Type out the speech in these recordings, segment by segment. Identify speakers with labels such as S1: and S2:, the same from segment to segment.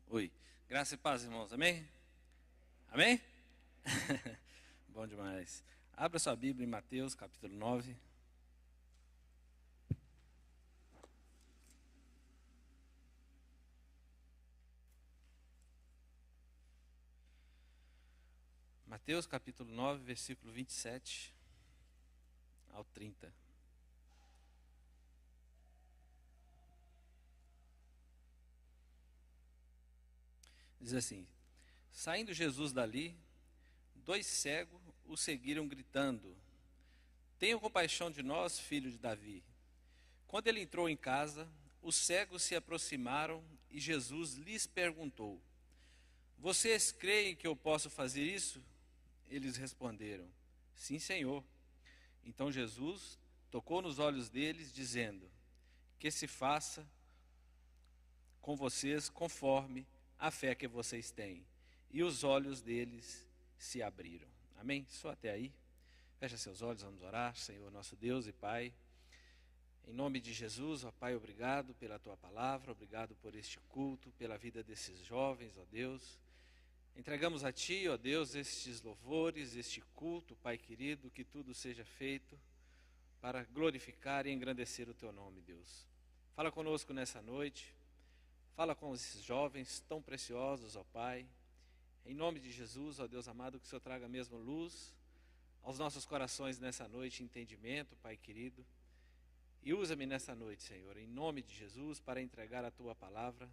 S1: Oi. Graça e paz, irmãos. Amém? Amém? Bom demais. Abra sua Bíblia em Mateus, capítulo 9. Mateus, capítulo 9, versículo 27 ao 30. Diz assim: saindo Jesus dali, 2 cegos o seguiram gritando: tenha compaixão de nós, filho de Davi. Quando ele entrou em casa, os cegos se aproximaram e Jesus lhes perguntou: vocês creem que eu posso fazer isso? Eles responderam: sim, Senhor. Então Jesus tocou nos olhos deles, dizendo: que se faça com vocês conforme a fé que vocês têm. E os olhos deles se abriram. Amém? Só até aí. Fecha seus olhos, vamos orar. Senhor, nosso Deus e Pai, em nome de Jesus, ó Pai, obrigado pela Tua palavra, obrigado por este culto, pela vida desses jovens, ó Deus. Entregamos a Ti, ó Deus, estes louvores, este culto, Pai querido, que tudo seja feito para glorificar e engrandecer o Teu nome, Deus. Fala conosco nessa noite. Fala com esses jovens tão preciosos, ó Pai. Em nome de Jesus, ó Deus amado, que o Senhor traga mesmo luz aos nossos corações nessa noite, entendimento, Pai querido. E usa-me nessa noite, Senhor, em nome de Jesus, para entregar a Tua palavra,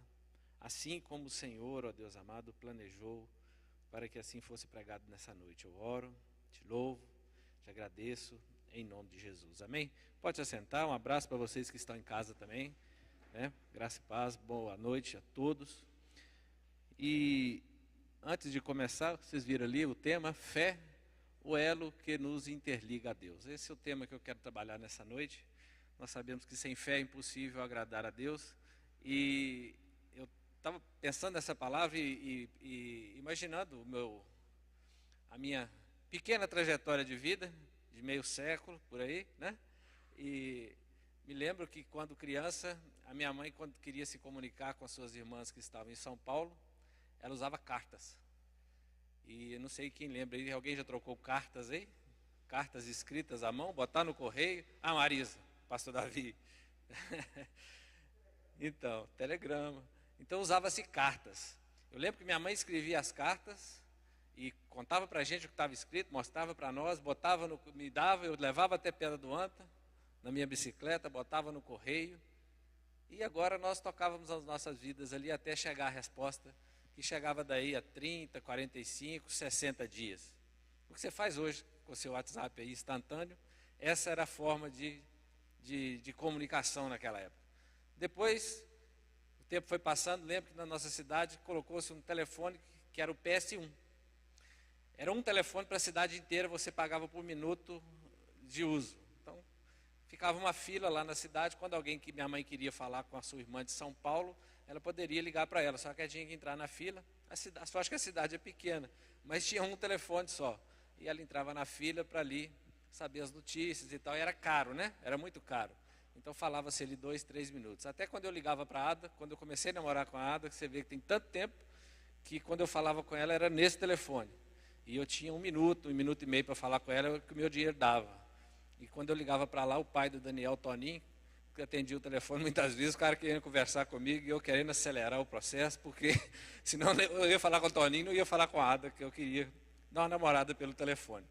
S1: assim como o Senhor, ó Deus amado, planejou para que assim fosse pregado nessa noite. Eu oro, te louvo, te agradeço, em nome de Jesus. Amém? Pode se assentar, um abraço para vocês que estão em casa também. Graça e paz, boa noite a todos. E antes de começar, vocês viram ali o tema, fé, o elo que nos interliga a Deus. Esse é o tema que eu quero trabalhar nessa noite. Nós sabemos que sem fé é impossível agradar a Deus. E eu estava pensando nessa palavra e imaginando a minha pequena trajetória de vida, de meio século, por aí, né? E me lembro que quando criança, a minha mãe, quando queria se comunicar com as suas irmãs que estavam em São Paulo, ela usava cartas. E eu não sei quem lembra aí, alguém já trocou cartas aí? Cartas escritas à mão, botar no correio. Ah, Marisa, pastor Davi. Então, telegrama. Então usava-se cartas. Eu lembro que minha mãe escrevia as cartas e contava para a gente o que estava escrito, mostrava para nós, me dava, eu levava até Pedra do Anta, na minha bicicleta, botava no correio, e agora nós tocávamos as nossas vidas ali até chegar a resposta, que chegava daí a 30, 45, 60 dias. O que você faz hoje com o seu WhatsApp aí instantâneo, essa era a forma de comunicação naquela época. Depois, o tempo foi passando, lembro que na nossa cidade colocou-se um telefone que era o PS1. Era um telefone para a cidade inteira, você pagava por minuto de uso. Ficava uma fila lá na cidade, quando alguém que minha mãe queria falar com a sua irmã de São Paulo, ela poderia ligar para ela, só que ela tinha que entrar na fila. Só acho que a cidade é pequena, mas tinha um telefone só. E ela entrava na fila para ali saber as notícias e tal, e era caro, né? Era muito caro. Então falava-se ali 2, 3 minutos. Até quando eu ligava para a Ada, quando eu comecei a namorar com a Ada, que você vê que tem tanto tempo, que quando eu falava com ela era nesse telefone. E eu tinha 1 minuto, 1 minuto e meio para falar com ela, que o meu dinheiro dava. E quando eu ligava para lá, o pai do Daniel, Toninho, que atendia o telefone muitas vezes, o cara querendo conversar comigo e eu querendo acelerar o processo, porque senão eu ia falar com o Toninho, não ia falar com a Ada, que eu queria dar uma namorada pelo telefone.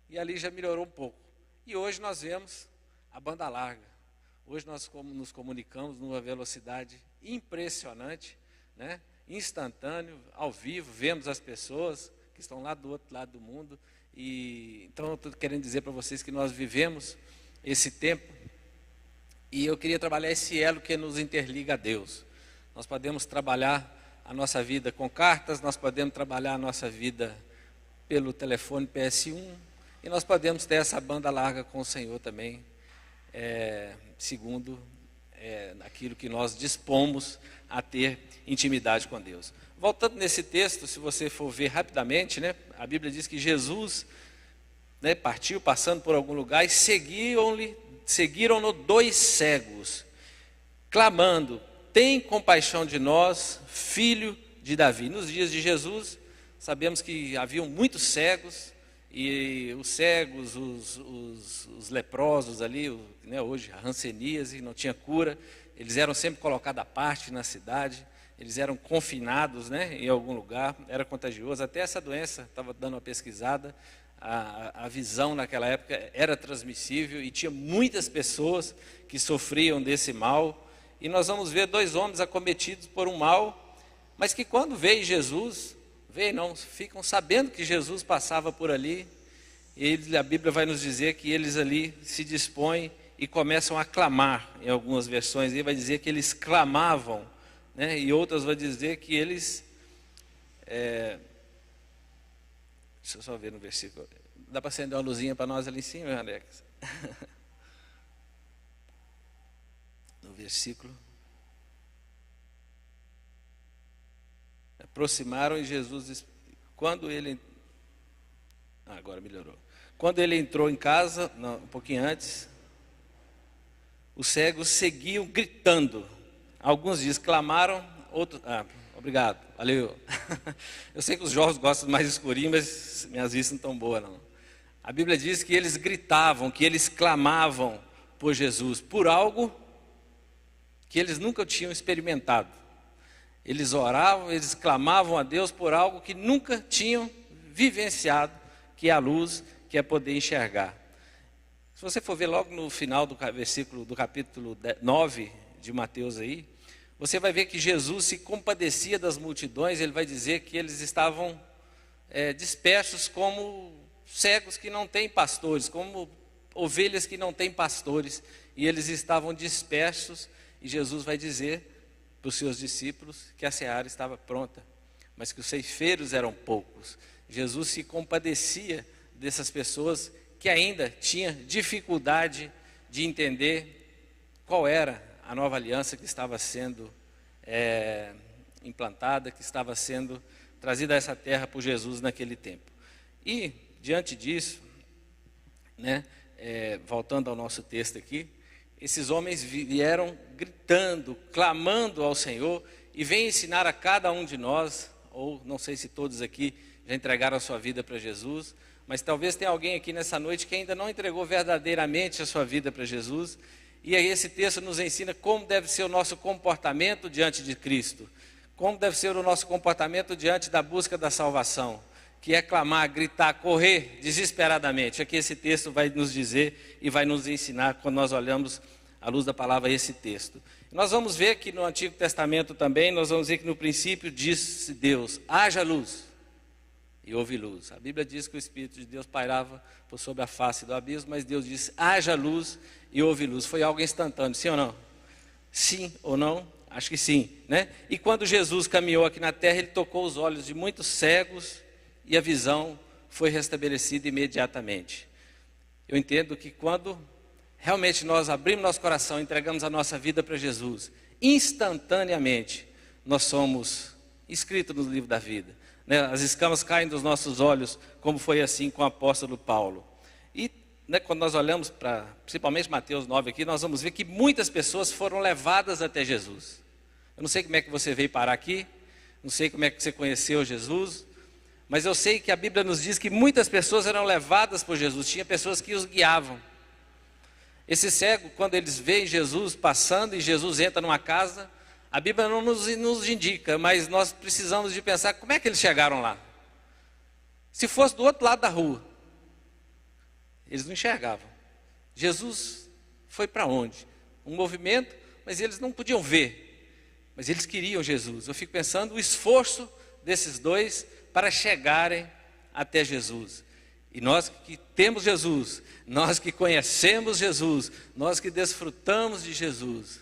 S1: E ali já melhorou um pouco. E hoje nós vemos a banda larga. Hoje nós nos comunicamos numa velocidade impressionante, né? Instantâneo, ao vivo, vemos as pessoas que estão lá do outro lado do mundo. Então eu estou querendo dizer para vocês que nós vivemos esse tempo e eu queria trabalhar esse elo que nos interliga a Deus. Nós podemos trabalhar a nossa vida com cartas, nós podemos trabalhar a nossa vida pelo telefone PS1 e nós podemos ter essa banda larga com o Senhor também, segundo aquilo que nós dispomos a ter intimidade com Deus. Voltando nesse texto, se você for ver rapidamente, né, a Bíblia diz que Jesus, né, partiu passando por algum lugar e seguiram-no 2 cegos, clamando: tem compaixão de nós, filho de Davi. Nos dias de Jesus, sabemos que haviam muitos cegos, e os cegos, os leprosos ali, né, hoje a hanseníase, não tinha cura, eles eram sempre colocados à parte na cidade, eles eram confinados, né, em algum lugar, era contagioso. Até essa doença, estava dando uma pesquisada, a visão naquela época era transmissível e tinha muitas pessoas que sofriam desse mal. E nós vamos ver 2 homens acometidos por um mal, mas que quando veem Jesus, ficam sabendo que Jesus passava por ali, e a Bíblia vai nos dizer que eles ali se dispõem e começam a clamar. Em algumas versões aí vai dizer que eles clamavam, né? E outras vai dizer que eles... deixa eu só ver no versículo. Dá para acender uma luzinha para nós ali em cima, Alex? No versículo. Aproximaram e Jesus, agora melhorou. Quando ele entrou em casa, um pouquinho antes, os cegos seguiam gritando. Alguns dizem clamaram, outros... obrigado, valeu. Eu sei que os jovens gostam mais escurinho, mas minhas vistas não estão boas, não. A Bíblia diz que eles gritavam, que eles clamavam por Jesus, por algo que eles nunca tinham experimentado. Eles oravam, eles clamavam a Deus por algo que nunca tinham vivenciado, que é a luz, que é poder enxergar. Se você for ver logo no final do versículo do capítulo 9 de Mateus aí, você vai ver que Jesus se compadecia das multidões. Ele vai dizer que eles estavam dispersos como cegos que não têm pastores, como ovelhas que não têm pastores, e eles estavam dispersos, e Jesus vai dizer para os seus discípulos que a seara estava pronta, mas que os ceifeiros eram poucos. Jesus se compadecia dessas pessoas que ainda tinham dificuldade de entender qual era a nova aliança que estava sendo implantada, que estava sendo trazida a essa terra por Jesus naquele tempo. E, diante disso, né, voltando ao nosso texto aqui, esses homens vieram gritando, clamando ao Senhor, e vem ensinar a cada um de nós, ou não sei se todos aqui já entregaram a sua vida para Jesus, mas talvez tenha alguém aqui nessa noite que ainda não entregou verdadeiramente a sua vida para Jesus. E aí esse texto nos ensina como deve ser o nosso comportamento diante de Cristo, como deve ser o nosso comportamento diante da busca da salvação, que é clamar, gritar, correr desesperadamente. Aqui esse texto vai nos dizer e vai nos ensinar quando nós olhamos à luz da palavra esse texto. Nós vamos ver que no Antigo Testamento também, nós vamos ver que no princípio disse Deus, haja luz, e houve luz. A Bíblia diz que o Espírito de Deus pairava por sobre a face do abismo, mas Deus disse, haja luz, e houve luz. Foi algo instantâneo, sim ou não? Sim ou não? Acho que sim, né? E quando Jesus caminhou aqui na terra, ele tocou os olhos de muitos cegos, e a visão foi restabelecida imediatamente. Eu entendo que quando realmente nós abrimos nosso coração, entregamos a nossa vida para Jesus, instantaneamente nós somos inscritos no livro da vida, né? As escamas caem dos nossos olhos, como foi assim com o apóstolo Paulo. E, né, quando nós olhamos para, principalmente Mateus 9 aqui, nós vamos ver que muitas pessoas foram levadas até Jesus. Eu não sei como é que você veio parar aqui, não sei como é que você conheceu Jesus, mas eu sei que a Bíblia nos diz que muitas pessoas eram levadas por Jesus, tinha pessoas que os guiavam. Esse cego, quando eles veem Jesus passando e Jesus entra numa casa, a Bíblia não nos indica, mas nós precisamos de pensar como é que eles chegaram lá. Se fosse do outro lado da rua, eles não enxergavam. Jesus foi para onde? Um movimento, mas eles não podiam ver, mas eles queriam Jesus. Eu fico pensando o esforço desses dois para chegarem até Jesus. E nós que temos Jesus, nós que conhecemos Jesus, nós que desfrutamos de Jesus,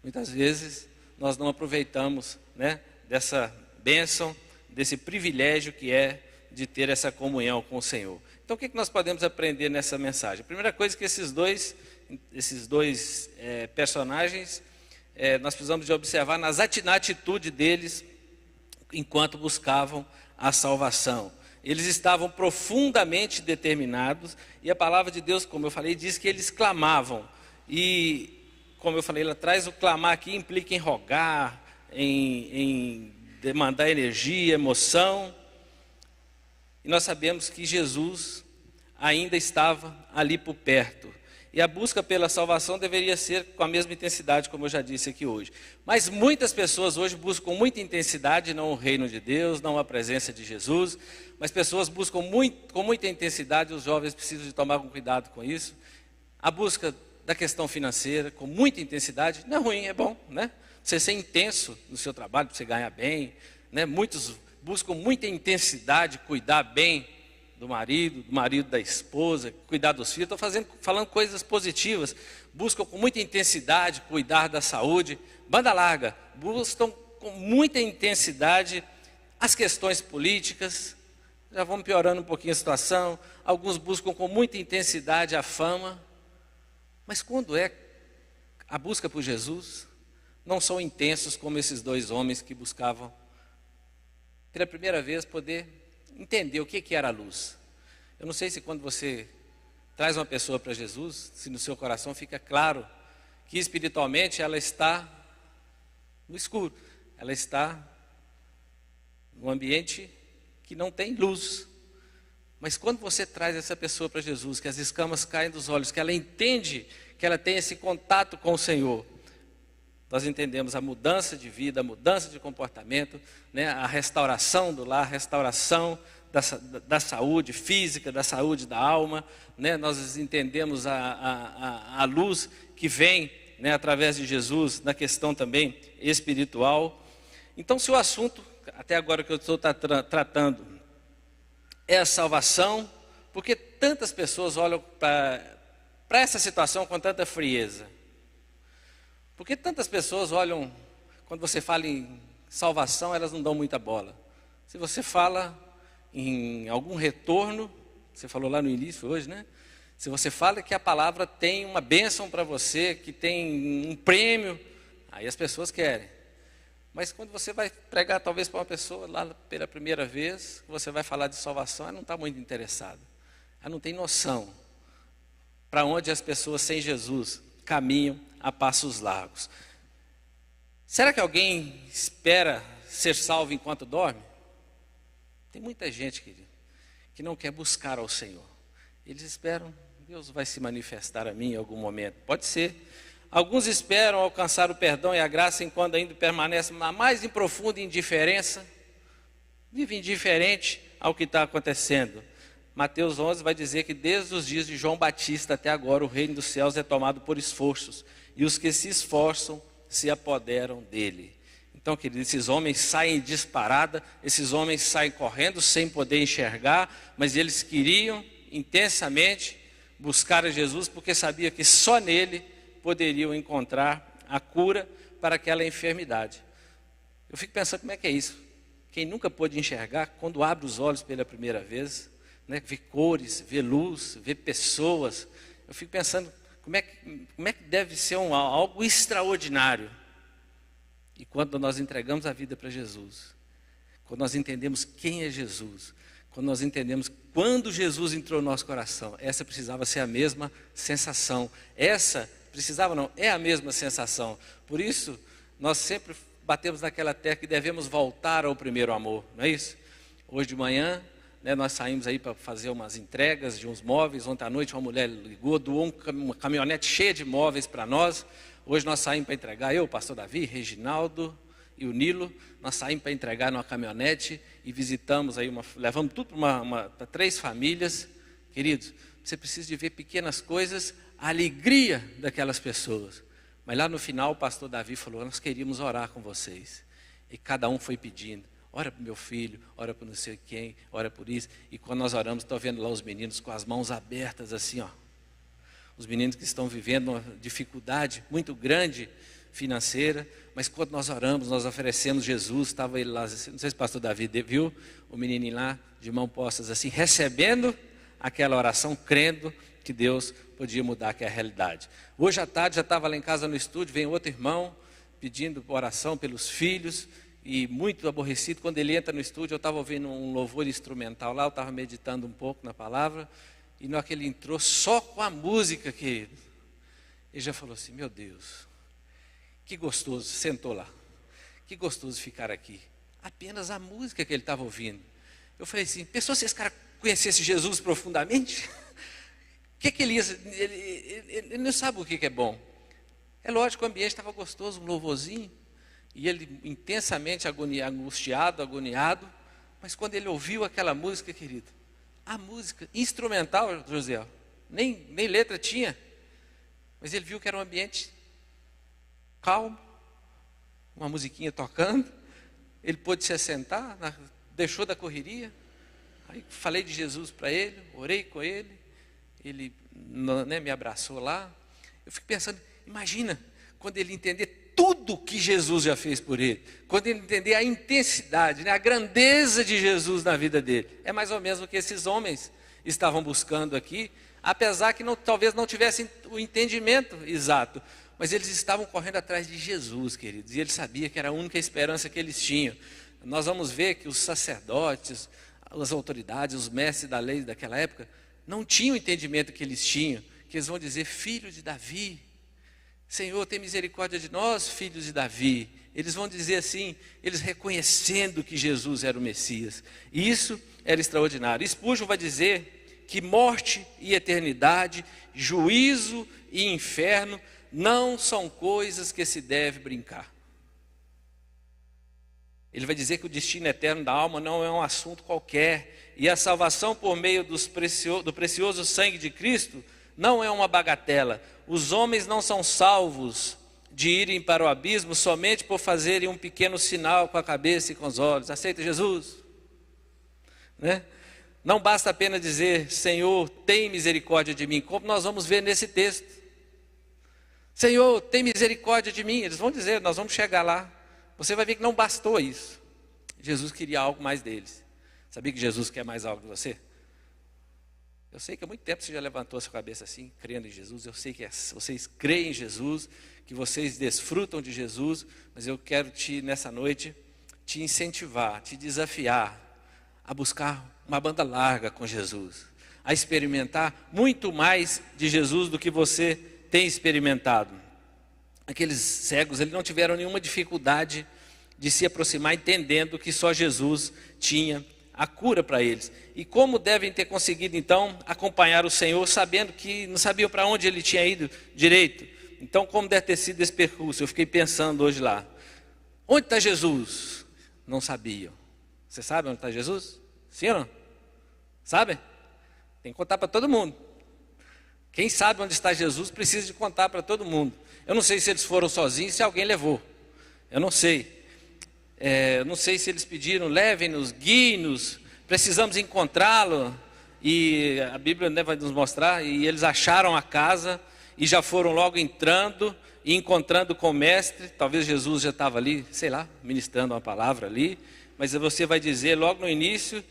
S1: muitas vezes nós não aproveitamos, né, dessa bênção, desse privilégio que é de ter essa comunhão com o Senhor. Então o que nós podemos aprender nessa mensagem? A primeira coisa é que esses dois personagens, nós precisamos de observar na atitude deles enquanto buscavam a salvação. Eles estavam profundamente determinados, e a palavra de Deus, como eu falei, diz que eles clamavam. E, como eu falei lá atrás, o clamar aqui implica em rogar, em demandar energia, emoção. E nós sabemos que Jesus ainda estava ali por perto. E a busca pela salvação deveria ser com a mesma intensidade, como eu já disse aqui hoje. Mas muitas pessoas hoje buscam com muita intensidade, não o reino de Deus, não a presença de Jesus, mas pessoas buscam com muita intensidade, os jovens precisam de tomar cuidado com isso. A busca da questão financeira, com muita intensidade, não é ruim, é bom, né? Você ser intenso no seu trabalho, para você ganhar bem, né? Muitos buscam muita intensidade, cuidar bem do marido da esposa, cuidar dos filhos. Estou falando coisas positivas. Buscam com muita intensidade cuidar da saúde. Banda larga, buscam com muita intensidade as questões políticas. Já vamos piorando um pouquinho a situação. Alguns buscam com muita intensidade a fama. Mas quando é a busca por Jesus, não são intensos como esses dois homens que buscavam, pela primeira vez, poder entender o que era a luz. Eu não sei se quando você traz uma pessoa para Jesus, se no seu coração fica claro que espiritualmente ela está no escuro, ela está num ambiente que não tem luz. Mas quando você traz essa pessoa para Jesus, que as escamas caem dos olhos, que ela entende que ela tem esse contato com o Senhor, nós entendemos a mudança de vida, a mudança de comportamento, né? A restauração do lar, a restauração da saúde física, da saúde da alma, né? Nós entendemos a luz que vem, né, através de Jesus, na questão também espiritual. Então, se o assunto, até agora que eu estou tratando, é a salvação, por que tantas pessoas olham para essa situação com tanta frieza? Por que tantas pessoas olham, quando você fala em salvação, elas não dão muita bola? Se você fala em algum retorno, você falou lá no início hoje, né? Se você fala que a palavra tem uma bênção para você, que tem um prêmio, aí as pessoas querem. Mas quando você vai pregar talvez para uma pessoa lá pela primeira vez, você vai falar de salvação, ela não está muito interessada. Ela não tem noção para onde as pessoas sem Jesus caminham a passos largos. Será que alguém espera ser salvo enquanto dorme? Tem muita gente, querido, que não quer buscar ao Senhor. Eles esperam, Deus vai se manifestar a mim em algum momento. Pode ser. Alguns esperam alcançar o perdão e a graça enquanto ainda permanecem na mais profunda indiferença. Vivem indiferente ao que está acontecendo. Mateus 11 vai dizer que desde os dias de João Batista até agora o reino dos céus é tomado por esforços. E os que se esforçam se apoderam dele. Então, queridos, esses homens saem disparada, esses homens saem correndo sem poder enxergar, mas eles queriam intensamente buscar a Jesus, porque sabia que só nele poderiam encontrar a cura para aquela enfermidade. Eu fico pensando, como é que é isso? Quem nunca pôde enxergar, quando abre os olhos pela primeira vez, né, vê cores, vê luz, vê pessoas, eu fico pensando, como é que deve ser algo extraordinário. E quando nós entregamos a vida para Jesus, quando nós entendemos quem é Jesus, quando nós entendemos quando Jesus entrou no nosso coração, essa precisava ser a mesma sensação. Essa precisava não, é a mesma sensação. Por isso, nós sempre batemos naquela tecla que devemos voltar ao primeiro amor, não é isso? Hoje de manhã, né, nós saímos aí para fazer umas entregas de uns móveis. Ontem à noite uma mulher ligou, doou uma caminhonete cheia de móveis para nós. Hoje nós saímos para entregar, eu, o pastor Davi, Reginaldo e o Nilo, nós saímos para entregar numa caminhonete e visitamos aí, levamos tudo para 3 famílias. Queridos, você precisa de ver pequenas coisas, a alegria daquelas pessoas. Mas lá no final o pastor Davi falou, nós queríamos orar com vocês. E cada um foi pedindo, ora para o meu filho, ora para não sei quem, ora por isso. E quando nós oramos, estou vendo lá os meninos com as mãos abertas assim, ó. Os meninos que estão vivendo uma dificuldade muito grande financeira, mas quando nós oramos, nós oferecemos Jesus, estava ele lá, não sei se o pastor Davi viu, o menininho lá, de mãos postas assim, recebendo aquela oração, crendo que Deus podia mudar aquela realidade. Hoje à tarde, já estava lá em casa no estúdio, vem outro irmão, pedindo oração pelos filhos, e muito aborrecido, quando ele entra no estúdio, eu estava ouvindo um louvor instrumental lá, eu estava meditando um pouco na palavra, e na hora que ele entrou, só com a música, querido, ele já falou assim, meu Deus, que gostoso, sentou lá, que gostoso ficar aqui. apenas a música que ele estava ouvindo. Eu falei assim, pensou se esse cara conhecesse Jesus profundamente? O que ele ia... Ele não sabe o que é bom. É lógico, o ambiente estava gostoso, um louvorzinho, e ele intensamente angustiado, agoniado, mas quando ele ouviu aquela música, querido, a música instrumental, José, nem letra tinha, mas ele viu que era um ambiente calmo, uma musiquinha tocando, ele pôde se assentar, deixou da correria, aí falei de Jesus para ele, orei com ele me abraçou lá. Eu fico pensando, imagina, quando ele entender tudo que Jesus já fez por ele, quando ele entender a intensidade, a grandeza de Jesus na vida dele, é mais ou menos o que esses homens estavam buscando aqui, apesar que talvez não tivessem o entendimento exato, mas eles estavam correndo atrás de Jesus, queridos, e ele sabia que era a única esperança que eles tinham. Nós vamos ver que os sacerdotes, as autoridades, os mestres da lei daquela época, não tinham o entendimento que eles tinham, que eles vão dizer, filho de Davi, Senhor, tem misericórdia de nós, filhos de Davi. Eles vão dizer assim, eles reconhecendo que Jesus era o Messias. E isso era extraordinário. Spurgeon vai dizer que morte e eternidade, juízo e inferno não são coisas que se deve brincar. Ele vai dizer que o destino eterno da alma não é um assunto qualquer, e a salvação por meio do precioso sangue de Cristo não é uma bagatela. Os homens não são salvos de irem para o abismo somente por fazerem um pequeno sinal com a cabeça e com os olhos. Aceita Jesus? Né? Não basta apenas dizer, Senhor, tem misericórdia de mim, como nós vamos ver nesse texto. Senhor, tem misericórdia de mim. Eles vão dizer, nós vamos chegar lá. Você vai ver que não bastou isso. Jesus queria algo mais deles. Sabia que Jesus quer mais algo de você? Eu sei que há muito tempo você já levantou a sua cabeça assim, crendo em Jesus. Eu sei que vocês creem em Jesus, que vocês desfrutam de Jesus, mas eu quero nessa noite, te incentivar, te desafiar a buscar uma banda larga com Jesus, a experimentar muito mais de Jesus do que você tem experimentado. Aqueles cegos, eles não tiveram nenhuma dificuldade de se aproximar, entendendo que só Jesus tinha a cura para eles. E como devem ter conseguido então acompanhar o Senhor, sabendo que não sabiam para onde ele tinha ido direito. Então como deve ter sido esse percurso? Eu fiquei pensando hoje lá, onde está Jesus? Não sabiam. Você sabe onde está Jesus? Sim ou não? Sabe? Tem que contar para todo mundo. Quem sabe onde está Jesus precisa de contar para todo mundo. Eu não sei se eles foram sozinhos, se alguém levou. Eu não sei. Eu não sei se eles pediram, levem-nos, guiem-nos, precisamos encontrá-lo. E a Bíblia vai nos mostrar, e eles acharam a casa e já foram logo entrando e encontrando com o mestre. Talvez Jesus já estava ali, sei lá, ministrando uma palavra ali. Mas você vai dizer logo no início,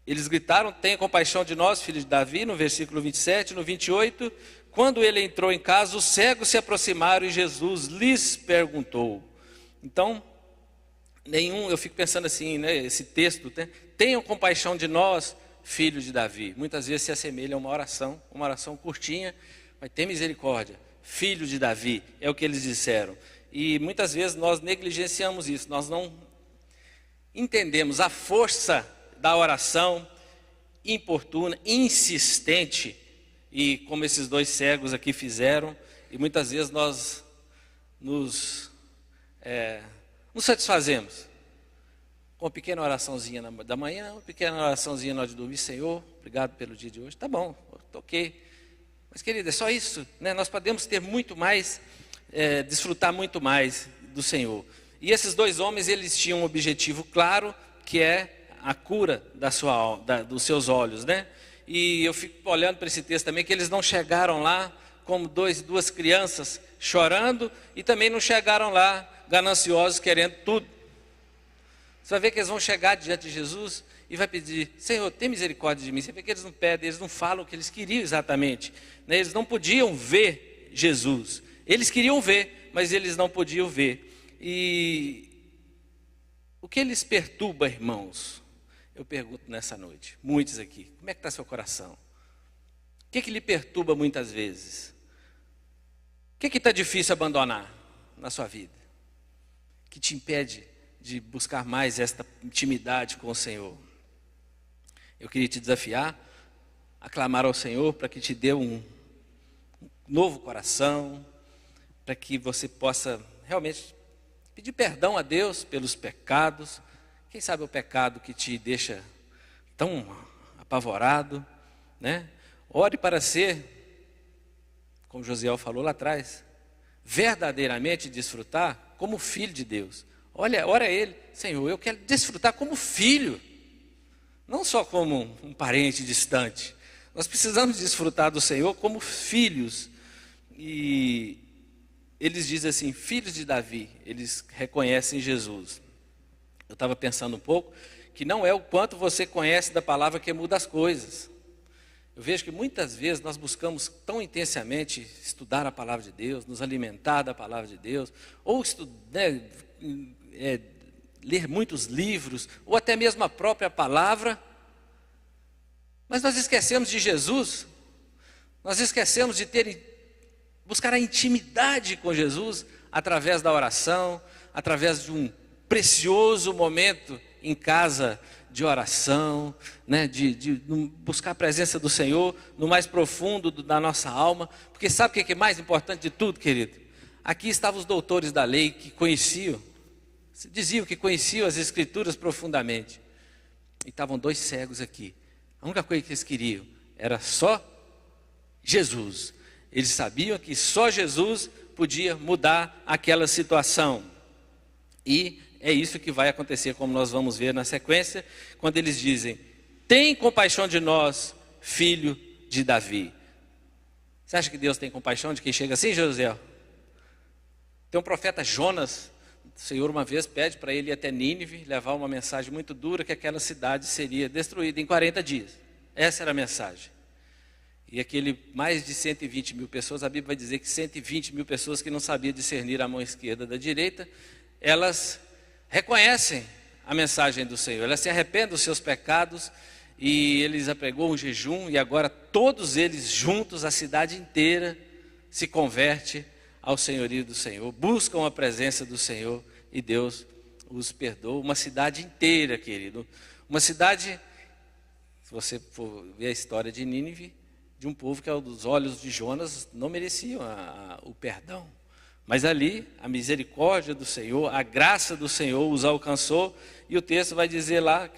S1: eles gritaram, tenha compaixão de nós, filhos de Davi, no versículo 27, no 28. Quando ele entrou em casa, os cegos se aproximaram e Jesus lhes perguntou. Então, eu fico pensando assim, né, esse texto, né, tenham compaixão de nós, filhos de Davi. Muitas vezes se assemelha a uma oração curtinha, mas tem misericórdia, filho de Davi, é o que eles disseram. E muitas vezes nós negligenciamos isso, nós não entendemos a força da oração importuna, insistente, e como esses dois cegos aqui fizeram, e muitas vezes nós nos satisfazemos com uma pequena oraçãozinha da manhã, uma pequena oraçãozinha na hora de dormir. Senhor, obrigado pelo dia de hoje, tá bom, ok. Mas querido, é só isso, né? Nós podemos ter muito mais, desfrutar muito mais do Senhor. E esses dois homens, eles tinham um objetivo claro, que é a cura dos seus olhos, né? E eu fico olhando para esse texto também, que eles não chegaram lá como duas crianças chorando, e também não chegaram lá gananciosos querendo tudo. Você vai ver que eles vão chegar diante de Jesus e vai pedir, Senhor, tem misericórdia de mim. Você vê que eles não pedem, eles não falam o que eles queriam exatamente, né? Eles não podiam ver Jesus. Eles queriam ver, mas eles não podiam ver. E o que eles perturba, irmãos? Eu pergunto nessa noite, muitos aqui, como é que está seu coração? O que lhe perturba muitas vezes? O que está difícil abandonar na sua vida? Que te impede de buscar mais esta intimidade com o Senhor. Eu queria te desafiar a clamar ao Senhor para que te dê um novo coração, para que você possa realmente pedir perdão a Deus pelos pecados. Quem sabe o pecado que te deixa tão apavorado, né? Ore para ser, como Josiel falou lá atrás, verdadeiramente desfrutar como filho de Deus. Ora a Ele, Senhor, eu quero desfrutar como filho, não só como um parente distante. Nós precisamos desfrutar do Senhor como filhos. E eles dizem assim, filhos de Davi, eles reconhecem Jesus. Eu estava pensando um pouco, que não é o quanto você conhece da palavra que muda as coisas. Eu vejo que muitas vezes nós buscamos tão intensamente estudar a palavra de Deus, nos alimentar da palavra de Deus, ou ler muitos livros, ou até mesmo a própria palavra, mas nós esquecemos de Jesus, nós esquecemos de buscar a intimidade com Jesus, através da oração, através de um precioso momento em casa de oração, né, de buscar a presença do Senhor no mais profundo da nossa alma, porque sabe o que é mais importante de tudo, querido? Aqui estavam os doutores da lei que diziam que conheciam as Escrituras profundamente, e estavam dois cegos aqui. A única coisa que eles queriam era só Jesus. Eles sabiam que só Jesus podia mudar aquela situação. E é isso que vai acontecer, como nós vamos ver na sequência, quando eles dizem, tem compaixão de nós, filho de Davi. Você acha que Deus tem compaixão de quem chega assim, José? Tem um profeta Jonas, o Senhor uma vez pede para ele ir até Nínive, levar uma mensagem muito dura, que aquela cidade seria destruída em 40 dias. Essa era a mensagem. E mais de 120 mil pessoas, a Bíblia vai dizer que 120 mil pessoas que não sabiam discernir a mão esquerda da direita, elas reconhecem a mensagem do Senhor, elas se arrependem dos seus pecados, e eles apregou um jejum, e agora todos eles juntos, a cidade inteira, se converte ao senhorio do Senhor, buscam a presença do Senhor, e Deus os perdoa. Uma cidade inteira, querido, uma cidade, se você for ver a história de Nínive, de um povo que aos olhos de Jonas não mereciam o perdão. Mas ali, a misericórdia do Senhor, a graça do Senhor os alcançou, e o texto vai dizer lá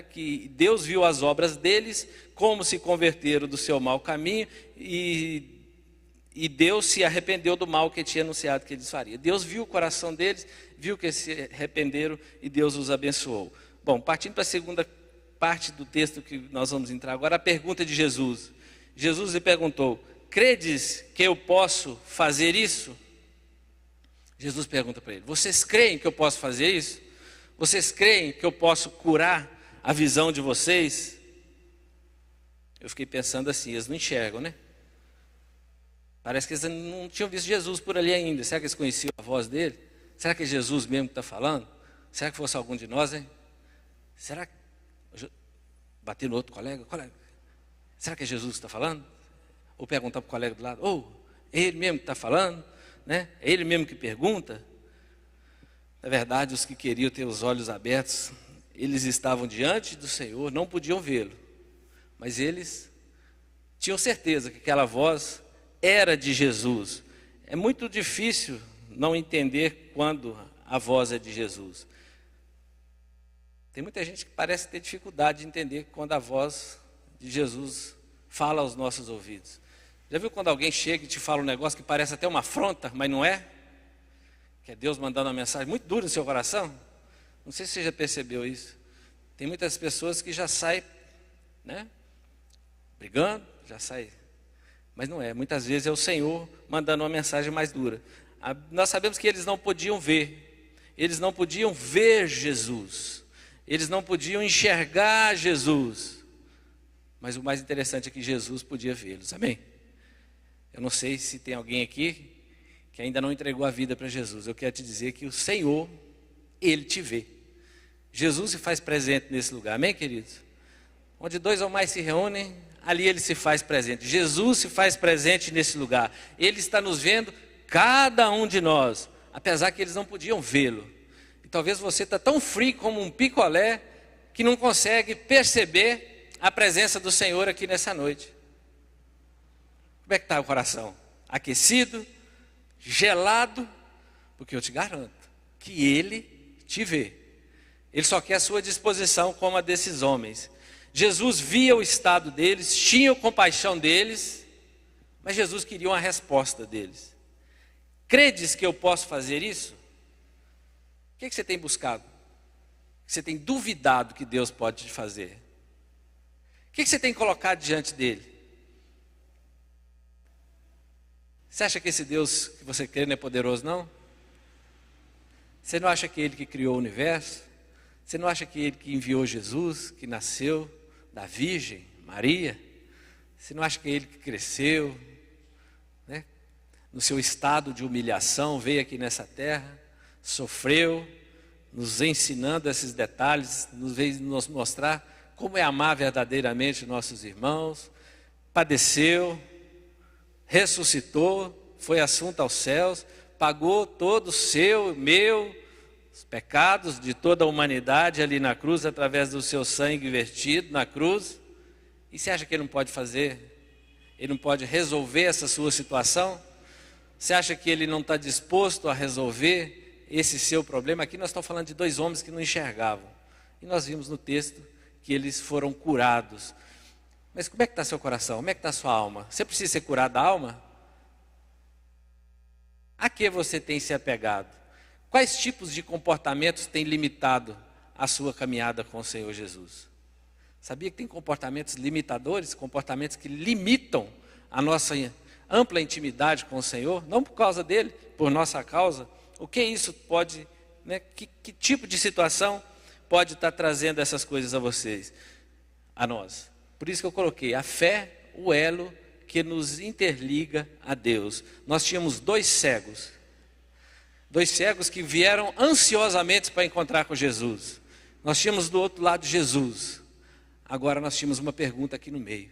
S1: que Deus viu as obras deles, como se converteram do seu mau caminho, e Deus se arrependeu do mal que tinha anunciado que eles fariam. Deus viu o coração deles, viu que eles se arrependeram, e Deus os abençoou. Bom, partindo para a segunda parte do texto que nós vamos entrar agora, a pergunta de Jesus. Jesus lhe perguntou, credes que eu posso fazer isso? Jesus pergunta para ele, vocês creem que eu posso fazer isso? Vocês creem que eu posso curar a visão de vocês? Eu fiquei pensando assim, eles não enxergam, né? Parece que eles não tinham visto Jesus por ali ainda. Será que eles conheciam a voz dele? Será que é Jesus mesmo que está falando? Será que fosse algum de nós, hein? Será que... Bati no outro colega, será que é Jesus que está falando? Ou perguntar para o colega do lado, é ele mesmo que está falando? Né? É ele mesmo que pergunta? Na verdade, os que queriam ter os olhos abertos, eles estavam diante do Senhor, não podiam vê-lo, mas eles tinham certeza que aquela voz era de Jesus. É muito difícil não entender quando a voz é de Jesus. Tem muita gente que parece ter dificuldade de entender quando a voz de Jesus fala aos nossos ouvidos. Já viu quando alguém chega e te fala um negócio que parece até uma afronta, mas não é? Que é Deus mandando uma mensagem muito dura no seu coração? Não sei se você já percebeu isso. Tem muitas pessoas que já saem, né, brigando, já saem. Mas não é, muitas vezes é o Senhor mandando uma mensagem mais dura. Nós sabemos que eles não podiam ver Jesus, eles não podiam enxergar Jesus, mas o mais interessante é que Jesus podia vê-los, amém? Eu não sei se tem alguém aqui que ainda não entregou a vida para Jesus. Eu quero te dizer que o Senhor, Ele te vê. Jesus se faz presente nesse lugar, amém, queridos? Onde dois ou mais se reúnem, ali Ele se faz presente. Jesus se faz presente nesse lugar. Ele está nos vendo, cada um de nós, apesar que eles não podiam vê-lo. talvez você está tão frio como um picolé que não consegue perceber a presença do Senhor aqui nessa noite. Como é que está o coração? Aquecido? Gelado? Porque eu te garanto que Ele te vê. Ele só quer a sua disposição como a desses homens. Jesus via o estado deles, tinha compaixão deles, mas Jesus queria uma resposta deles. Credes que eu posso fazer isso? O que você tem buscado? Você tem duvidado que Deus pode te fazer? O que você tem colocado diante dele? Você acha que esse Deus que você crê não é poderoso, não? Você não acha que Ele que criou o universo? Você não acha que Ele que enviou Jesus, que nasceu da Virgem Maria? Você não acha que Ele que cresceu, né, no seu estado de humilhação, veio aqui nessa terra, sofreu, nos ensinando esses detalhes, nos veio nos mostrar como é amar verdadeiramente nossos irmãos, padeceu, ressuscitou, foi assunto aos céus, pagou todo o seu, meu, os pecados de toda a humanidade ali na cruz, através do seu sangue vertido na cruz. E você acha que Ele não pode fazer? Ele não pode resolver essa sua situação? Você acha que Ele não está disposto a resolver esse seu problema? Aqui nós estamos falando de dois homens que não enxergavam. E nós vimos no texto que eles foram curados. Mas como é que está seu coração? Como é que está sua alma? Você precisa ser curado da alma? A que você tem se apegado? Quais tipos de comportamentos têm limitado a sua caminhada com o Senhor Jesus? Sabia que tem comportamentos limitadores, comportamentos que limitam a nossa ampla intimidade com o Senhor? Não por causa dele, por nossa causa. O que isso pode, né, que tipo de situação pode estar trazendo essas coisas a vocês, a nós? Por isso que eu coloquei a fé, o elo que nos interliga a Deus. Nós tínhamos dois cegos que vieram ansiosamente para encontrar com Jesus. Nós tínhamos do outro lado Jesus. Agora nós tínhamos uma pergunta aqui no meio.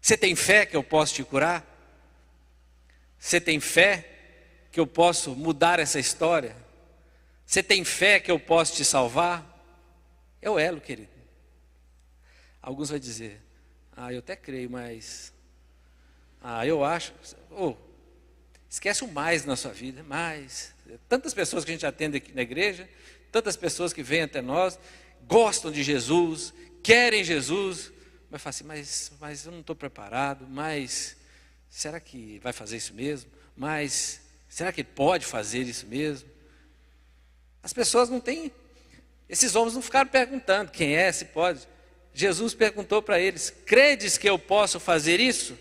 S1: Você tem fé que eu posso te curar? Você tem fé que eu posso mudar essa história? Você tem fé que eu posso te salvar? É o elo, querido. Alguns vão dizer, eu até creio, mas eu acho, esquece o mais na sua vida, mais. Tantas pessoas que a gente atende aqui na igreja, tantas pessoas que vêm até nós, gostam de Jesus, querem Jesus, mas falam assim, mas eu não estou preparado, mas será que vai fazer isso mesmo? Mas será que ele pode fazer isso mesmo? As pessoas não têm, esses homens não ficaram perguntando quem é, se pode. Jesus perguntou para eles, credes que eu posso fazer isso?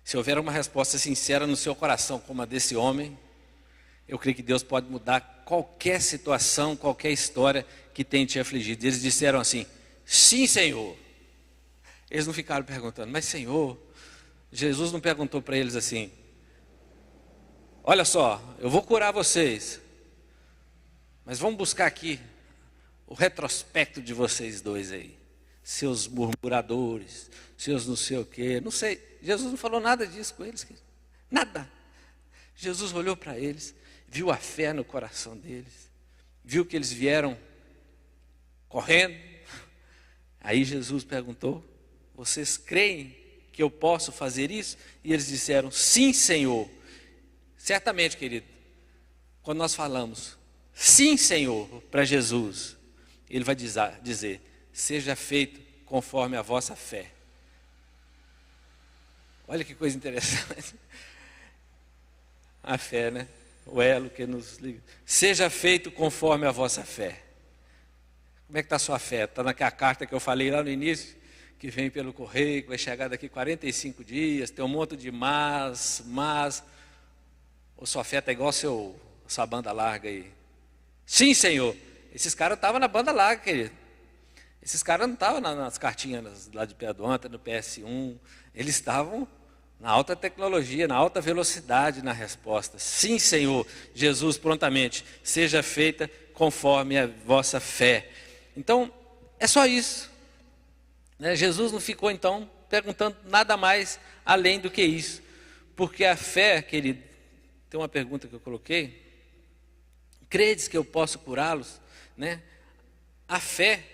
S1: Se houver uma resposta sincera no seu coração, como a desse homem, eu creio que Deus pode mudar qualquer situação, qualquer história que tenha te afligido. Eles disseram assim, sim, Senhor. Eles não ficaram perguntando, mas Senhor, Jesus não perguntou para eles assim, olha só, eu vou curar vocês, mas vamos buscar aqui o retrospecto de vocês dois aí, seus murmuradores, seus não sei o quê, não sei. Jesus não falou nada disso com eles, nada. Jesus olhou para eles, viu a fé no coração deles, viu que eles vieram correndo. Aí Jesus perguntou, vocês creem que eu posso fazer isso? E eles disseram, sim, Senhor. Certamente, querido, quando nós falamos, sim, Senhor, para Jesus, Ele vai dizer, seja feito conforme a vossa fé. Olha que coisa interessante. A fé, né? O elo que nos liga. Seja feito conforme a vossa fé. Como é que está a sua fé? Está naquela carta que eu falei lá no início, que vem pelo correio, que vai chegar daqui 45 dias, tem um monte de mas, ou sua fé está igual sua banda larga aí. Sim, Senhor. Esses caras estavam na banda larga, querido. Esses caras não estavam nas cartinhas lá de Pedonta, no PS1. Eles estavam na alta tecnologia, na alta velocidade na resposta. Sim, Senhor. Jesus, prontamente, seja feita conforme a vossa fé. Então, é só isso. Né? Jesus não ficou, então, perguntando nada mais além do que isso. Porque a fé, querido, tem uma pergunta que eu coloquei. Credes que eu posso curá-los? Né? A fé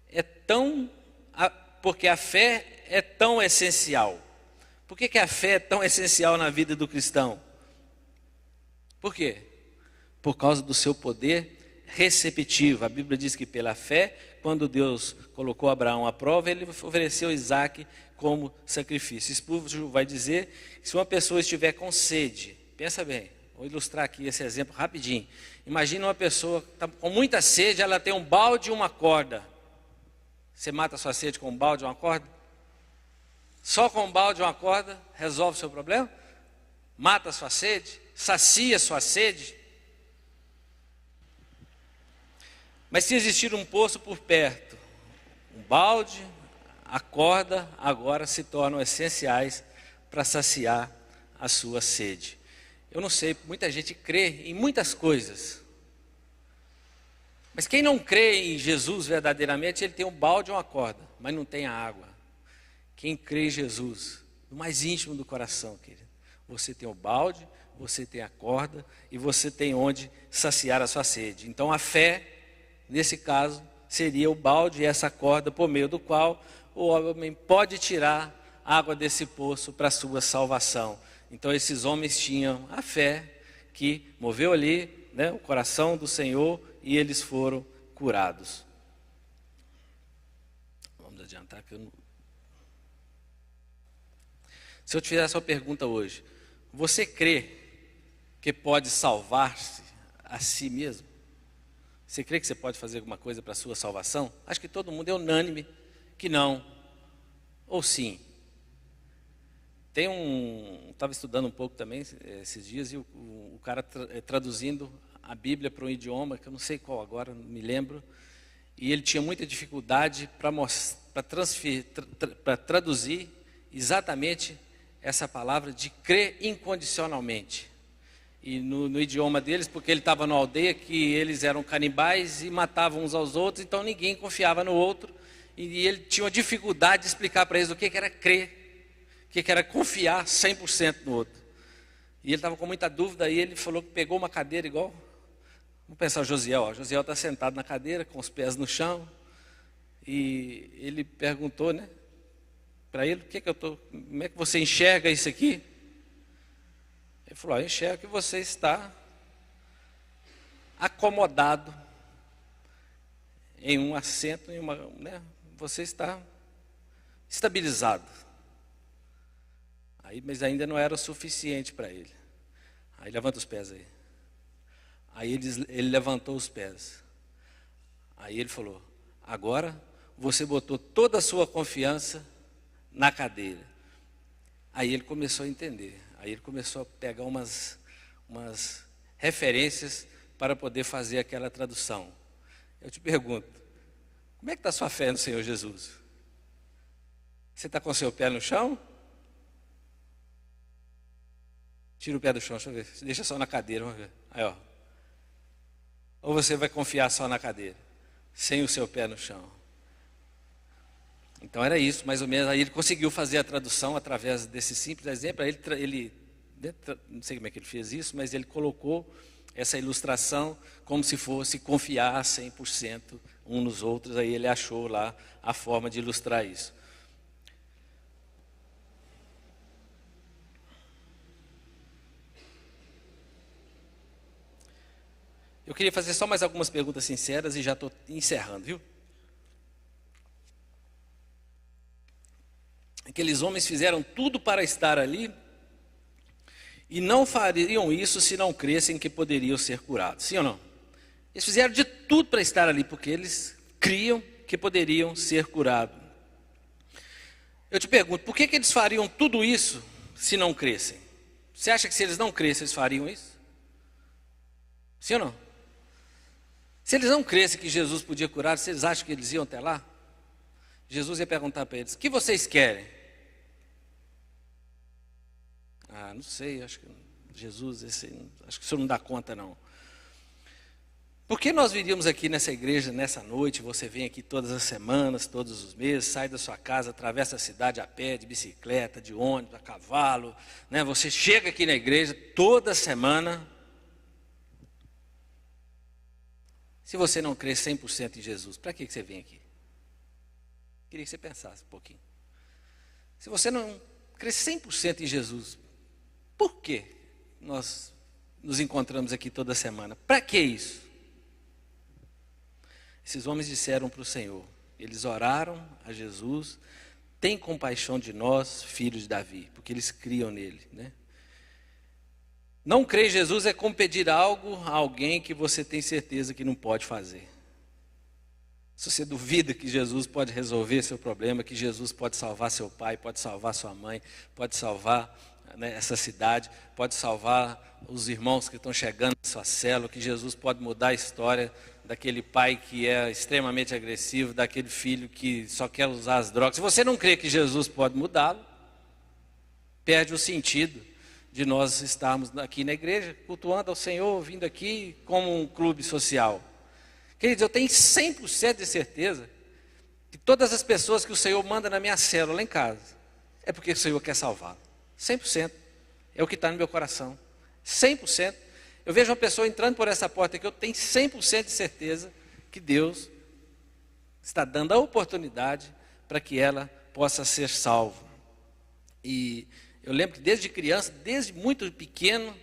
S1: é porque a fé é tão essencial. Por que a fé é tão essencial na vida do cristão? Por quê? Por causa do seu poder receptivo. A Bíblia diz que pela fé, quando Deus colocou Abraão à prova, ele ofereceu Isaac como sacrifício. Spurgeon vai dizer que se uma pessoa estiver com sede, pensa bem, vou ilustrar aqui esse exemplo rapidinho. Imagina uma pessoa que está com muita sede, ela tem um balde e uma corda. Você mata a sua sede com um balde e uma corda? Só com um balde e uma corda resolve o seu problema? Mata a sua sede? Sacia a sua sede? Mas se existir um poço por perto, um balde, a corda agora se tornam essenciais para saciar a sua sede. Eu não sei, muita gente crê em muitas coisas. Mas quem não crê em Jesus verdadeiramente, ele tem um balde e uma corda, mas não tem a água. Quem crê em Jesus, no mais íntimo do coração, querido, você tem o balde, você tem a corda e você tem onde saciar a sua sede. Então a fé, nesse caso, seria o balde e essa corda por meio do qual o homem pode tirar água desse poço para a sua salvação. Então esses homens tinham a fé que moveu ali, né, o coração do Senhor e eles foram curados. Vamos adiantar que eu não... Se eu te fizer essa pergunta hoje, você crê que pode salvar-se a si mesmo? Você crê que você pode fazer alguma coisa para a sua salvação? Acho que todo mundo é unânime que não, ou sim. Estava estudando um pouco também esses dias, e o cara traduzindo a Bíblia para um idioma, que eu não sei qual agora, não me lembro, e ele tinha muita dificuldade para traduzir exatamente essa palavra de crer incondicionalmente. E no idioma deles, porque ele estava numa aldeia que eles eram canibais e matavam uns aos outros, então ninguém confiava no outro, e ele tinha uma dificuldade de explicar para eles o que era crer, o que era confiar 100% no outro. E ele estava com muita dúvida, aí ele falou que pegou uma cadeira igual, vamos pensar o Josiel, ó, Josiel está sentado na cadeira, com os pés no chão, e ele perguntou, né, para ele, como é que você enxerga isso aqui? Ele falou, eu enxergo que você está acomodado em um assento, você está estabilizado. Mas ainda não era o suficiente para ele. Aí levanta os pés aí. Aí ele levantou os pés. Aí ele falou, agora você botou toda a sua confiança na cadeira. Aí ele começou a entender. Aí ele começou a pegar umas referências para poder fazer aquela tradução. Eu te pergunto, como é que está a sua fé no Senhor Jesus? Você está com o seu pé no chão? Tira o pé do chão, deixa eu ver. Deixa só na cadeira, vamos ver. Aí, ó. Ou você vai confiar só na cadeira, sem o seu pé no chão. Então era isso, mais ou menos. Aí ele conseguiu fazer a tradução através desse simples exemplo. Aí ele não sei como é que ele fez isso, mas ele colocou essa ilustração como se fosse confiar 100% um nos outros. Aí ele achou lá a forma de ilustrar isso. Eu queria fazer só mais algumas perguntas sinceras e já estou encerrando, viu? Aqueles homens fizeram tudo para estar ali e não fariam isso se não crescem que poderiam ser curados. Sim ou não? Eles fizeram de tudo para estar ali porque eles criam que poderiam ser curados. Eu te pergunto, por que eles fariam tudo isso se não crescem? Você acha que se eles não crescem, eles fariam isso? Sim ou não? Se eles não crescem que Jesus podia curar, vocês acham que eles iam até lá? Jesus ia perguntar para eles, o que vocês querem? Ah, não sei, acho que Jesus, acho que o senhor não dá conta não. Por que nós viríamos aqui nessa igreja, nessa noite, você vem aqui todas as semanas, todos os meses, sai da sua casa, atravessa a cidade a pé, de bicicleta, de ônibus, a cavalo, né? Você chega aqui na igreja toda semana Se você não crê 100% em Jesus, para que você vem aqui? Queria que você pensasse um pouquinho. Se você não crê 100% em Jesus, por que nós nos encontramos aqui toda semana? Para que isso? Esses homens disseram para o Senhor, eles oraram a Jesus, tem compaixão de nós, filhos de Davi, porque eles criam nele, né? Não crer em Jesus é como pedir algo a alguém que você tem certeza que não pode fazer. Se você duvida que Jesus pode resolver seu problema, que Jesus pode salvar seu pai, pode salvar sua mãe, pode salvar, né, essa cidade, pode salvar os irmãos que estão chegando na sua célula, que Jesus pode mudar a história daquele pai que é extremamente agressivo, daquele filho que só quer usar as drogas. Se você não crê que Jesus pode mudá-lo, perde o sentido de nós estarmos aqui na igreja, cultuando ao Senhor, vindo aqui como um clube social. Queridos, eu tenho 100% de certeza que todas as pessoas que o Senhor manda na minha célula lá em casa, é porque o Senhor quer salvá-lo. 100%. É o que está no meu coração. 100%. Eu vejo uma pessoa entrando por essa porta aqui, eu tenho 100% de certeza que Deus está dando a oportunidade para que ela possa ser salva. E eu lembro que desde criança, desde muito pequeno,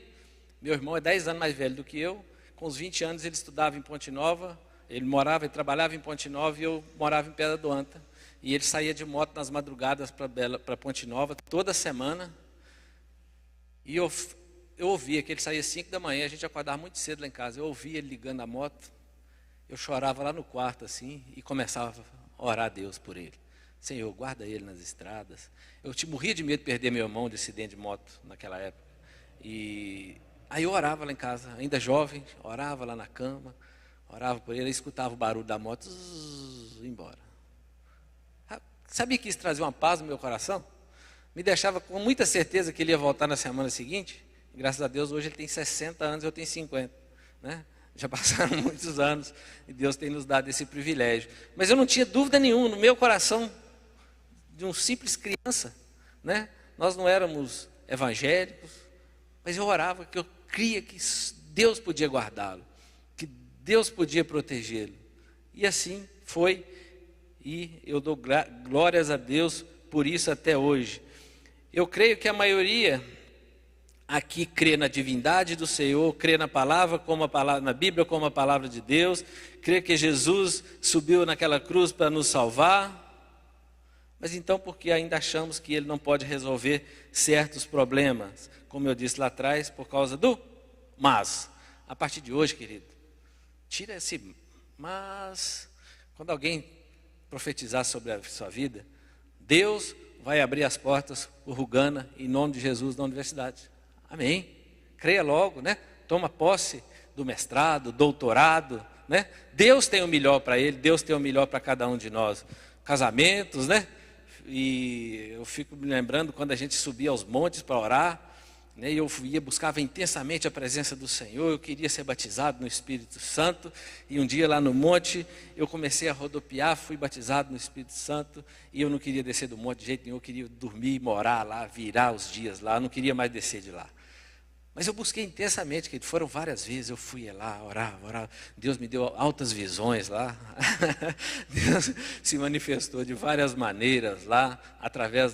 S1: meu irmão é 10 anos mais velho do que eu, com os 20 anos ele estudava em Ponte Nova, ele morava e trabalhava em Ponte Nova e eu morava em Pedra do Anta. E ele saía de moto nas madrugadas para Ponte Nova toda semana. E eu ouvia que ele saía às 5 da manhã, a gente acordava muito cedo lá em casa. Eu ouvia ele ligando a moto, eu chorava lá no quarto assim e começava a orar a Deus por ele. Senhor, guarda ele nas estradas. Eu morria de medo de perder meu irmão de acidente de moto naquela época. E aí eu orava lá em casa, ainda jovem, orava lá na cama, orava por ele, eu escutava o barulho da moto, embora. Sabia que isso trazia uma paz no meu coração? Me deixava com muita certeza que ele ia voltar na semana seguinte. Graças a Deus, hoje ele tem 60 anos, eu tenho 50. Né? Já passaram muitos anos e Deus tem nos dado esse privilégio. Mas eu não tinha dúvida nenhuma, no meu coração, de um simples criança. Né? Nós não éramos evangélicos, mas eu orava que eu cria que Deus podia guardá-lo, que Deus podia protegê-lo. E assim foi. E eu dou glórias a Deus por isso até hoje. Eu creio que a maioria aqui crê na divindade do Senhor, crê na palavra, como a palavra, na Bíblia como a palavra de Deus, crê que Jesus subiu naquela cruz para nos salvar. Mas então por que ainda achamos que Ele não pode resolver certos problemas? Como eu disse lá atrás, por causa do mas. A partir de hoje, querido, tira esse mas. Quando alguém profetizar sobre a sua vida, Deus vai abrir as portas por Rugana, em nome de Jesus, na universidade. Amém. Creia logo, né? Toma posse do mestrado, doutorado, né? Deus tem o melhor para ele, Deus tem o melhor para cada um de nós. Casamentos, né? E eu fico me lembrando quando a gente subia aos montes para orar, né? Eu buscava intensamente a presença do Senhor, eu queria ser batizado no Espírito Santo, e um dia lá no monte, eu comecei a rodopiar, fui batizado no Espírito Santo, e eu não queria descer do monte de jeito nenhum, eu queria dormir, morar lá, virar os dias lá, eu não queria mais descer de lá. Mas eu busquei intensamente, que foram várias vezes, eu fui lá, orava, Deus me deu altas visões lá, Deus se manifestou de várias maneiras lá,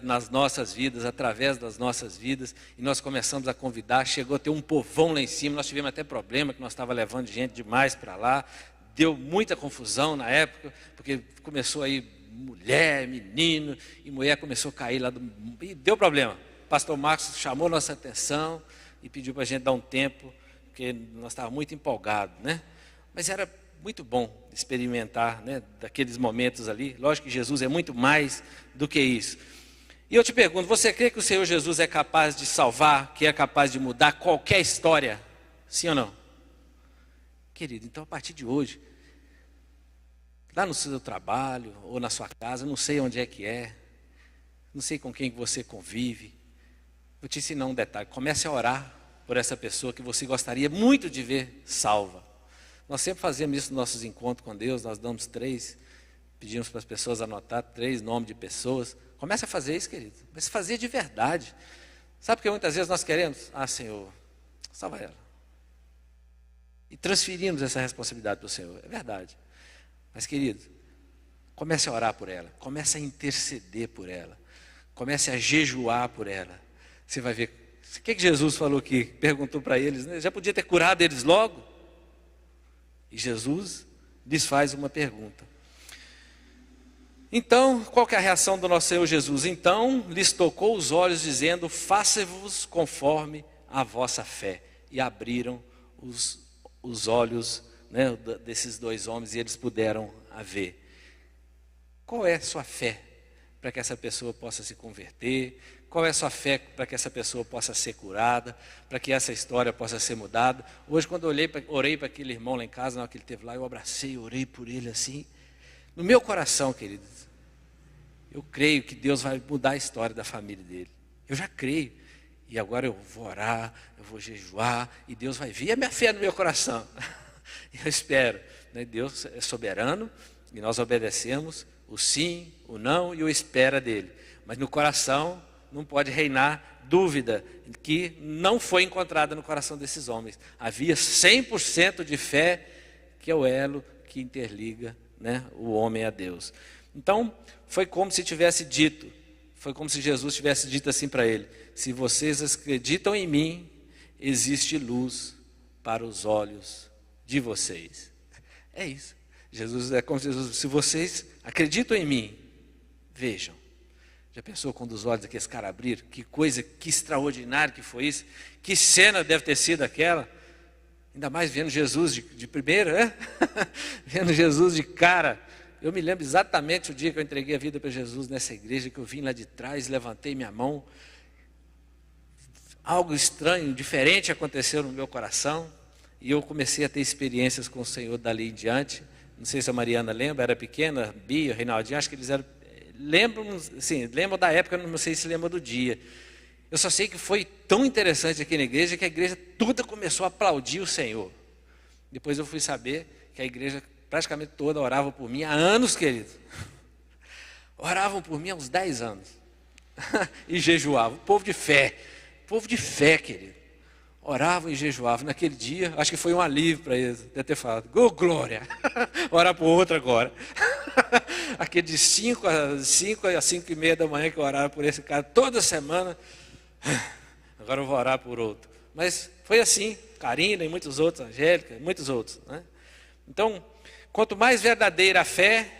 S1: nas nossas vidas, através das nossas vidas, e nós começamos a convidar, chegou a ter um povão lá em cima, nós tivemos até problema, que nós estávamos levando gente demais para lá, deu muita confusão na época, porque começou aí mulher, menino, e mulher começou a cair lá, e deu problema. O pastor Marcos chamou nossa atenção, e pediu para a gente dar um tempo, porque nós estávamos muito empolgados, né? Mas era muito bom experimentar, né, daqueles momentos ali. Lógico que Jesus é muito mais do que isso. E eu te pergunto, você crê que o Senhor Jesus é capaz de salvar, que é capaz de mudar qualquer história? Sim ou não? Querido, então a partir de hoje, lá no seu trabalho ou na sua casa, não sei onde é que é, não sei com quem você convive, vou te ensinar um detalhe, comece a orar por essa pessoa que você gostaria muito de ver salva. Nós sempre fazemos isso nos nossos encontros com Deus, nós damos 3, pedimos para as pessoas anotar 3 nomes de pessoas. Comece a fazer isso, querido, comece a fazer de verdade. Sabe porque muitas vezes nós queremos? Ah, Senhor, salva ela. e transferimos essa responsabilidade para o Senhor. É verdade. Mas, querido, comece a orar por ela, comece a interceder por ela, comece a jejuar por ela. Você vai ver. O que Jesus falou aqui? Perguntou para eles, né? Já podia ter curado eles logo? E Jesus lhes faz uma pergunta. Então, qual que é a reação do nosso Senhor Jesus? Então lhes tocou os olhos, dizendo: faça-vos conforme a vossa fé. E abriram os olhos, né, desses dois homens, e eles puderam a ver. Qual é a sua fé para que essa pessoa possa se converter? Qual é a sua fé para que essa pessoa possa ser curada? Para que essa história possa ser mudada? Hoje, quando eu orei para aquele irmão lá em casa, na hora que ele esteve lá, eu abracei, orei por ele assim. No meu coração, queridos, eu creio que Deus vai mudar a história da família dele. Eu já creio. E agora eu vou orar, eu vou jejuar, e Deus vai vir a minha fé no meu coração. Eu espero, né? Deus é soberano, e nós obedecemos o sim, o não e o espera dele. Mas no coração não pode reinar dúvida, que não foi encontrada no coração desses homens. Havia 100% de fé, que é o elo que interliga, né, o homem a Deus. Então, foi como se tivesse dito, foi como se Jesus tivesse dito assim para ele: se vocês acreditam em mim, existe luz para os olhos de vocês. É isso. Jesus é como se Jesus, se vocês acreditam em mim, vejam. Já pensou quando os olhos daqueles caras abriram? Que coisa, que extraordinário que foi isso. Que cena deve ter sido aquela. Ainda mais vendo Jesus de primeira, né? Vendo Jesus de cara. Eu me lembro exatamente o dia que eu entreguei a vida para Jesus nessa igreja, que eu vim lá de trás, levantei minha mão. Algo estranho, diferente aconteceu no meu coração. E eu comecei a ter experiências com o Senhor dali em diante. Não sei se a Mariana lembra, era pequena, Bia, Reinaldinho, acho que eles eram... Lembro da época, não sei se lembra do dia. Eu só sei que foi tão interessante aqui na igreja, que a igreja toda começou a aplaudir o Senhor. Depois eu fui saber que a igreja praticamente toda orava por mim há anos, querido. Oravam por mim há uns 10 anos. E jejuavam. Povo de fé, querido. Oravam e jejuavam. Naquele dia, acho que foi um alívio para eles. Deve ter falado: oh, glória! Orar por outro agora. Aquele de 5 às 5h30 da manhã que eu orava por esse cara toda semana. Agora eu vou orar por outro. Mas foi assim, Karina e muitos outros, Angélica, muitos outros, né? Então, quanto mais verdadeira a fé,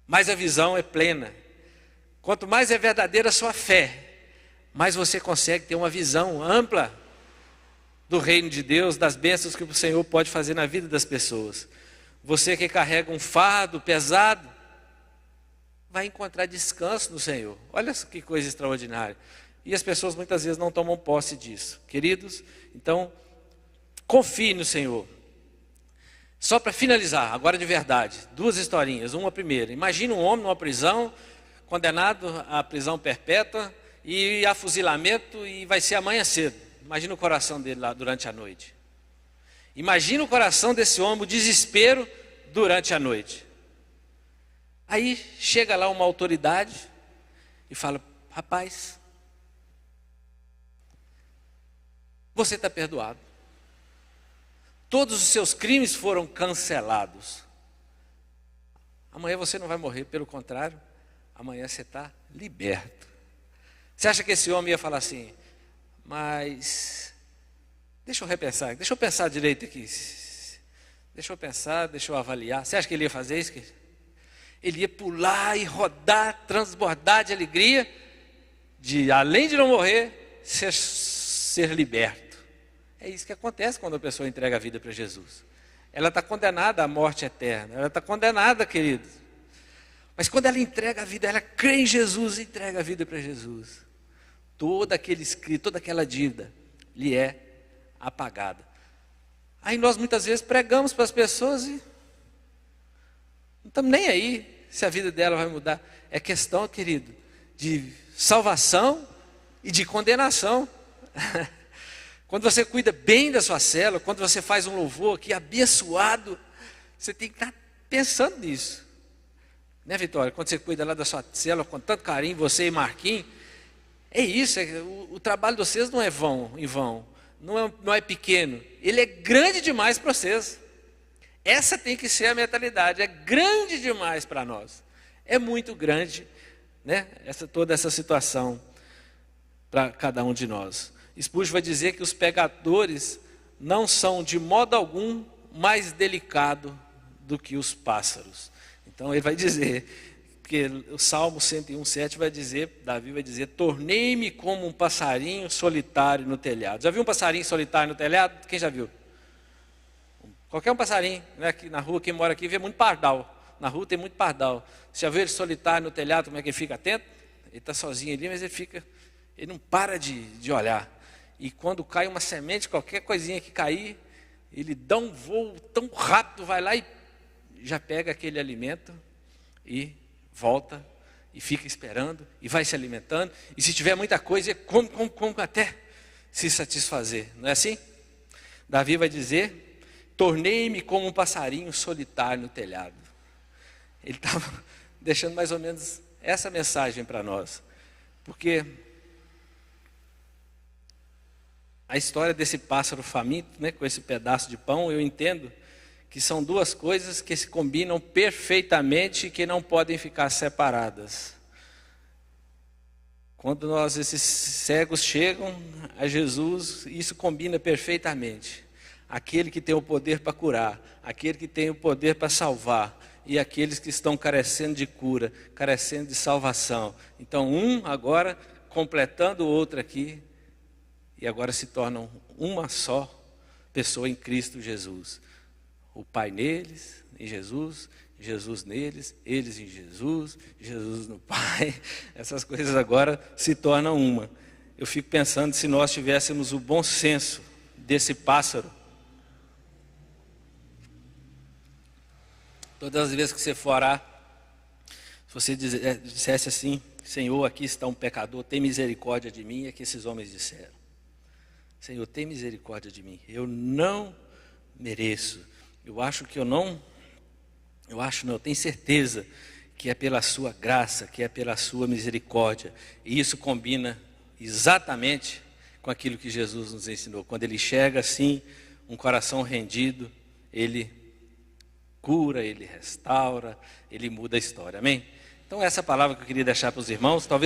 S1: mais a visão é plena. Quanto mais é verdadeira a sua fé, mais você consegue ter uma visão ampla do reino de Deus, das bênçãos que o Senhor pode fazer na vida das pessoas. Você que carrega um fardo pesado, vai encontrar descanso no Senhor. Olha que coisa extraordinária. E as pessoas muitas vezes não tomam posse disso. Queridos, então, confie no Senhor. Só para finalizar, agora de verdade, 2 historinhas. Uma primeira: imagina um homem numa prisão, condenado à prisão perpétua e a fuzilamento, e vai ser amanhã cedo. Imagina o coração dele lá durante a noite. Imagina o coração desse homem, o desespero durante a noite. Aí chega lá uma autoridade e fala: rapaz, você está perdoado. Todos os seus crimes foram cancelados. Amanhã você não vai morrer, pelo contrário, amanhã você está liberto. Você acha que esse homem ia falar assim: mas deixa eu pensar direito aqui. Deixa eu avaliar. Você acha que ele ia fazer isso? Ele ia pular e rodar, transbordar de alegria, além de não morrer, ser liberto. É isso que acontece quando a pessoa entrega a vida para Jesus. Ela está condenada à morte eterna. Ela está condenada, queridos. Mas quando ela entrega a vida, ela crê em Jesus e entrega a vida para Jesus, todo aquele escrito, toda aquela dívida lhe é apagada. Aí nós muitas vezes pregamos para as pessoas e não estamos nem aí se a vida dela vai mudar. É questão, querido, de salvação e de condenação. Quando você cuida bem da sua célula, quando você faz um louvor aqui abençoado, você tem que estar pensando nisso. Né, Vitória? Quando você cuida lá da sua célula com tanto carinho, você e Marquinhos, é isso, o trabalho de vocês não é em vão. não é pequeno, ele é grande demais para vocês. Essa tem que ser a mentalidade, é grande demais para nós. É muito grande, né? Toda essa situação para cada um de nós. Spurgeon vai dizer que os pecadores não são de modo algum mais delicados do que os pássaros. Então ele vai dizer, porque o Salmo 101:7 vai dizer, Davi vai dizer, tornei-me como um passarinho solitário no telhado. Já viu um passarinho solitário no telhado? Quem já viu? Qualquer um passarinho, né? Aqui na rua, quem mora aqui vê muito pardal. Na rua tem muito pardal. Você já viu ele solitário no telhado, como é que ele fica atento? Ele está sozinho ali, mas ele não para de olhar. E quando cai uma semente, qualquer coisinha que cair, ele dá um voo tão rápido, vai lá e já pega aquele alimento e volta e fica esperando e vai se alimentando. E se tiver muita coisa, come até se satisfazer. Não é assim? Davi vai dizer, tornei-me como um passarinho solitário no telhado. Ele estava deixando mais ou menos essa mensagem para nós. Porque a história desse pássaro faminto, né, com esse pedaço de pão, eu entendo que são duas coisas que se combinam perfeitamente e que não podem ficar separadas. Quando esses cegos chegam a Jesus, isso combina perfeitamente. Aquele que tem o poder para curar, aquele que tem o poder para salvar, e aqueles que estão carecendo de cura, carecendo de salvação. Então, um agora completando o outro aqui, e agora se tornam uma só pessoa em Cristo Jesus. O Pai neles, em Jesus, Jesus neles, eles em Jesus, Jesus no Pai. Essas coisas agora se tornam uma. Eu fico pensando, se nós tivéssemos o bom senso desse pássaro, todas as vezes que você for orar, se você dissesse assim, Senhor, aqui está um pecador, tem misericórdia de mim, é que esses homens disseram. Senhor, tem misericórdia de mim, eu não mereço, eu tenho certeza que é pela sua graça, que é pela sua misericórdia. E isso combina exatamente com aquilo que Jesus nos ensinou. Quando ele chega assim, um coração rendido, ele cura, ele restaura, ele muda a história. Amém? Então essa palavra que eu queria deixar para os irmãos, talvez